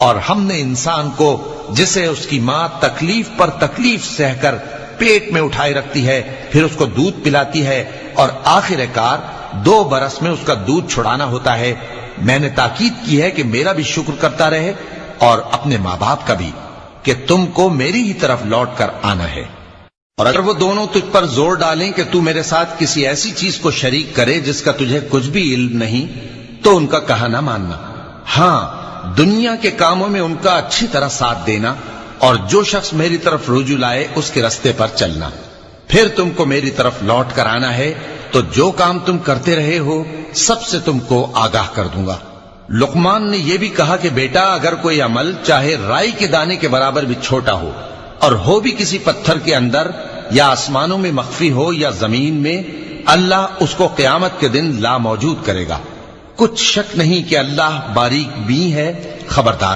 और हमने इंसान को, जिसे उसकी मां तकलीफ पर तकलीफ सहकर पेट में उठाए रखती है, फिर उसको दूध पिलाती है और आखिरकार 2 बरस में उसका दूध छुड़ाना होता है, मैंने ताकीद की है कि मेरा भी शुक्र करता रहे और अपने माँ बाप का भी, कि तुमको मेरी ही तरफ लौट कर आना है। और अगर वो दोनों तुझ पर जोर डालें कि तू मेरे साथ किसी ऐसी चीज को शरीक करे जिसका तुझे कुछ भी इल्म नहीं, तो उनका कहा ना मानना। हाँ, दुनिया के कामों में उनका अच्छी तरह साथ देना और जो शख्स मेरी तरफ रुजू लाए उसके रास्ते पर चलना। फिर तुमको मेरी तरफ लौट कर आना है तो जो काम तुम करते रहे हो सबसे तुमको आगाह कर दूंगा। लुकमान ने यह भी कहा कि बेटा, अगर कोई अमल चाहे राई के दाने के बराबर भी छोटा हो और हो भी किसी पत्थर के अंदर या आसमानों में मख्फी हो या जमीन में, अल्लाह उसको क़यामत के दिन ला मौजूद करेगा। कुछ शक नहीं कि अल्लाह बारीक बीन है, खबरदार।